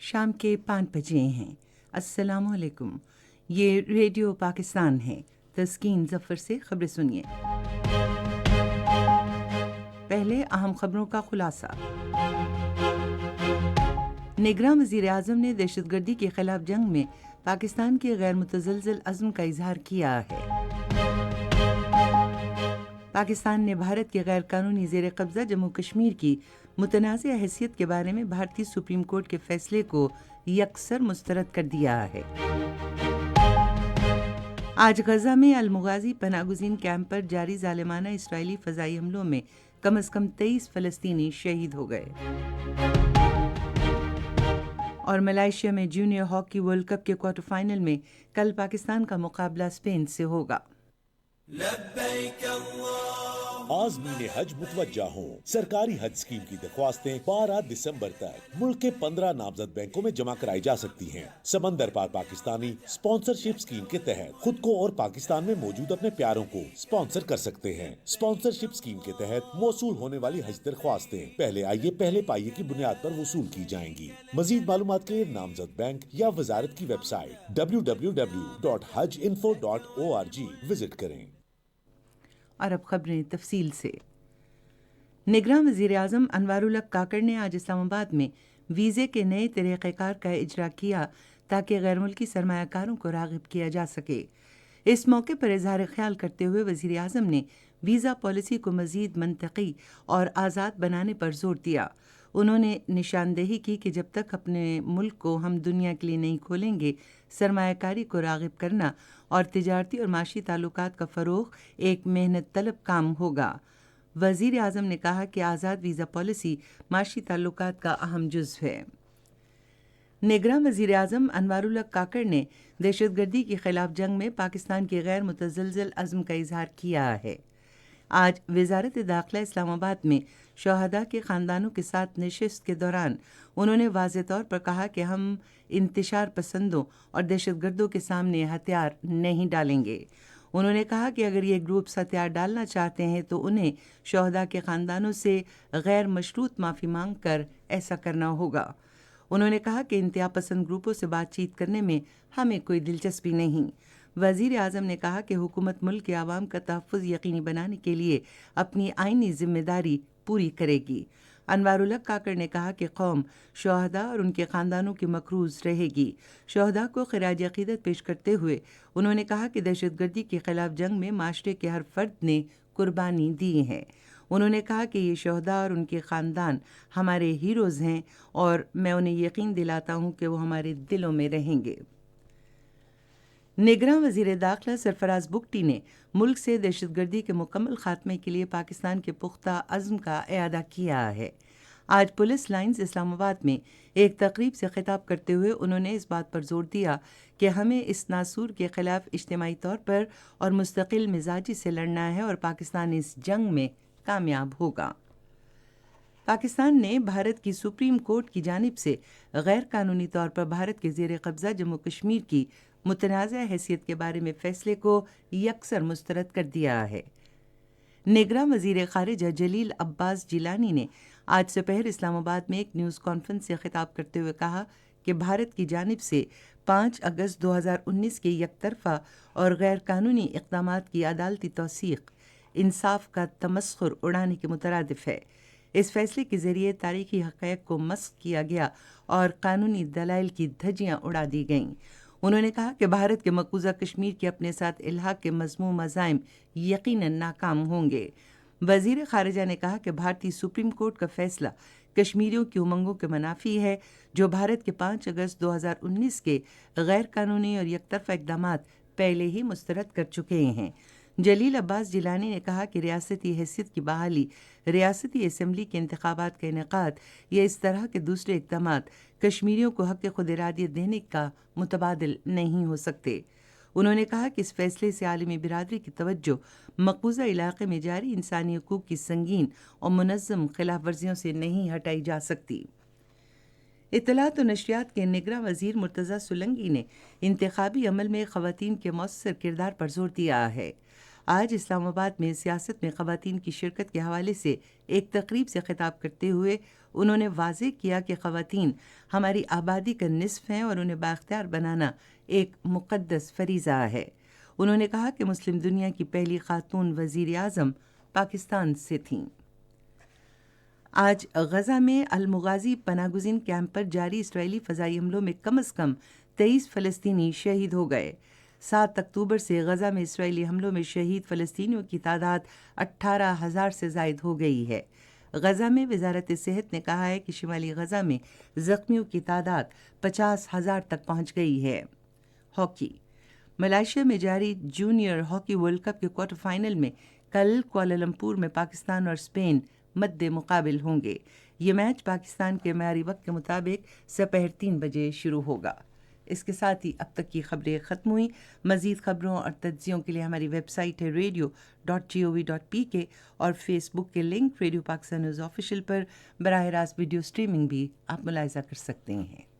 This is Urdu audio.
شام کے 5 بجے ہیں۔ السلام علیکم، یہ ریڈیو پاکستان ہے۔ تسکین ظفر سے خبریں سنیے۔ پہلے اہم خبروں کا خلاصہ۔ نگراں وزیر اعظم نے دہشت گردی کے خلاف جنگ میں پاکستان کے غیر متزلزل عزم کا اظہار کیا ہے۔ پاکستان نے بھارت کے غیر قانونی زیر قبضہ جموں کشمیر کی متنازع حیثیت کے بارے میں بھارتی سپریم کورٹ کے فیصلے کو یکسر مسترد کر دیا ہے۔ آج غزہ میں المغازی پناہ گزین کیمپ پر جاری ظالمانہ اسرائیلی فضائی حملوں میں کم از کم 23 فلسطینی شہید ہو گئے۔ اور ملائیشیا میں جونیئر ہاکی ورلڈ کپ کے کوارٹر فائنل میں کل پاکستان کا مقابلہ اسپین سے ہوگا۔ عازمین حج متوجہ ہوں، سرکاری حج اسکیم کی درخواستیں 12 دسمبر تک ملک کے 15 نامزد بینکوں میں جمع کرائی جا سکتی ہیں۔ سمندر پار پاکستانی اسپانسرشپ اسکیم کے تحت خود کو اور پاکستان میں موجود اپنے پیاروں کو اسپانسر کر سکتے ہیں۔ اسپانسرشپ اسکیم کے تحت موصول ہونے والی حج درخواستیں پہلے آئیے پہلے پائیے کی بنیاد پر وصول کی جائیں گی۔ مزید معلومات کے لیے نامزد بینک یا وزارت کی ویب سائٹ www.hajinfo.org وزٹ کریں۔ اور اب خبریں تفصیل سے۔ نگراں وزیر اعظم انوار الحق کاکڑ نے آج اسلام آباد میں ویزے کے نئے طریقہ کار کا اجرا کیا تاکہ غیر ملکی سرمایہ کاروں کو راغب کیا جا سکے۔ اس موقع پر اظہار خیال کرتے ہوئے وزیر اعظم نے ویزا پالیسی کو مزید منطقی اور آزاد بنانے پر زور دیا۔ انہوں نے نشاندہی کی کہ جب تک اپنے ملک کو ہم دنیا کے لیے نہیں کھولیں گے، سرمایہ کاری کو راغب کرنا اور تجارتی اور معاشی تعلقات کا فروغ ایک محنت طلب کام ہوگا۔ وزیر اعظم نے کہا کہ آزاد ویزا پالیسی معاشی تعلقات کا اہم جزو ہے۔ نگراں وزیر اعظم انوار الحق کاکڑ نے دہشت گردی کے خلاف جنگ میں پاکستان کے غیر متزلزل عزم کا اظہار کیا ہے۔ آج وزارت داخلہ اسلام آباد میں شہداء کے خاندانوں کے ساتھ نشست کے دوران انہوں نے واضح طور پر کہا کہ ہم انتشار پسندوں اور دہشت گردوں کے سامنے ہتھیار نہیں ڈالیں گے۔ انہوں نے کہا کہ اگر یہ گروپس ہتھیار ڈالنا چاہتے ہیں تو انہیں شہداء کے خاندانوں سے غیر مشروط معافی مانگ کر ایسا کرنا ہوگا۔ انہوں نے کہا کہ انتہا پسند گروپوں سے بات چیت کرنے میں ہمیں کوئی دلچسپی نہیں۔ وزیر اعظم نے کہا کہ حکومت ملک کے عوام کا تحفظ یقینی بنانے کے لیے اپنی آئینی ذمہ داری پوری کرے گی۔ انوار الحق کاکڑ نے کہا کہ قوم شہداء اور ان کے خاندانوں کی مقروض رہے گی۔ شہداء کو خراج عقیدت پیش کرتے ہوئے انہوں نے کہا کہ دہشت گردی کے خلاف جنگ میں معاشرے کے ہر فرد نے قربانی دی ہے۔ انہوں نے کہا کہ یہ شہداء اور ان کے خاندان ہمارے ہیروز ہیں اور میں انہیں یقین دلاتا ہوں کہ وہ ہمارے دلوں میں رہیں گے۔ نگراں وزیر داخلہ سرفراز بگٹی نے ملک سے دہشت گردی کے مکمل خاتمے کے لیے پاکستان کے پختہ عزم کا اعادہ کیا ہے۔ آج پولیس لائنز اسلام آباد میں ایک تقریب سے خطاب کرتے ہوئے انہوں نے اس بات پر زور دیا کہ ہمیں اس ناسور کے خلاف اجتماعی طور پر اور مستقل مزاجی سے لڑنا ہے اور پاکستان اس جنگ میں کامیاب ہوگا۔ پاکستان نے بھارت کی سپریم کورٹ کی جانب سے غیر قانونی طور پر بھارت کے زیر قبضہ جموں کشمیر کی متنازع حیثیت کے بارے میں فیصلے کو یکسر مسترد کر دیا ہے۔ نگراں وزیر خارجہ جلیل عباس جیلانی نے آج دوپہر اسلام آباد میں ایک نیوز کانفرنس سے خطاب کرتے ہوئے کہا کہ بھارت کی جانب سے 5 اگست 2019 کے یک طرفہ اور غیر قانونی اقدامات کی عدالتی توثیق انصاف کا تمسخر اڑانے کے مترادف ہے۔ اس فیصلے کے ذریعے تاریخی حقائق کو مسخ کیا گیا اور قانونی دلائل کی دھجیاں اڑا دی گئیں۔ انہوں نے کہا کہ بھارت کے مقبوضہ کشمیر کے اپنے ساتھ الحاق کے مذموم عزائم یقیناً ناکام ہوں گے۔ وزیر خارجہ نے کہا کہ بھارتی سپریم کورٹ کا فیصلہ کشمیریوں کی امنگوں کے منافی ہے، جو بھارت کے 5 اگست 2019 کے غیر قانونی اور یک طرفہ اقدامات پہلے ہی مسترد کر چکے ہیں۔ جلیل عباس جیلانی نے کہا کہ ریاستی حیثیت کی بحالی، ریاستی اسمبلی کے انتخابات کا انعقاد یا اس طرح کے دوسرے اقدامات کشمیریوں کو حق خود ارادیت دینے کا متبادل نہیں ہو سکتے۔ انہوں نے کہا کہ اس فیصلے سے عالمی برادری کی توجہ مقبوضہ علاقے میں جاری انسانی حقوق کی سنگین اور منظم خلاف ورزیوں سے نہیں ہٹائی جا سکتی۔ اطلاعات و نشریات کے نگراں وزیر مرتضیٰ سولنگی نے انتخابی عمل میں خواتین کے مؤثر کردار پر زور دیا ہے۔ آج اسلام آباد میں سیاست میں خواتین کی شرکت کے حوالے سے ایک تقریب سے خطاب کرتے ہوئے انہوں نے واضح کیا کہ خواتین ہماری آبادی کا نصف ہیں اور انہیں بااختیار بنانا ایک مقدس فریضہ ہے۔ انہوں نے کہا کہ مسلم دنیا کی پہلی خاتون وزیر اعظم پاکستان سے تھیں۔ آج غزہ میں المغازی پناہ گزین کیمپ پر جاری اسرائیلی فضائی حملوں میں کم از کم 23 فلسطینی شہید ہو گئے۔ 7 اکتوبر سے غزہ میں اسرائیلی حملوں میں شہید فلسطینیوں کی تعداد 18,000 سے زائد ہو گئی ہے۔ غزہ میں وزارت صحت نے کہا ہے کہ شمالی غزہ میں زخمیوں کی تعداد 50,000 تک پہنچ گئی ہے۔ ہاکی۔ ملائیشیا میں جاری جونیئر ہاکی ورلڈ کپ کے کوارٹر فائنل میں کل کوالالمپور میں پاکستان اور اسپین مد مقابل ہوں گے۔ یہ میچ پاکستان کے معیاری وقت کے مطابق دوپہر 3 بجے شروع ہوگا۔ اس کے ساتھ ہی اب تک کی خبریں ختم ہوئیں۔ مزید خبروں اور تجزیوں کے لیے ہماری ویب سائٹ ہے radio.gov.pk اور فیس بک کے link radio Pakistan news official پر براہ راست ویڈیو سٹریمنگ بھی آپ ملاحظہ کر سکتے ہیں۔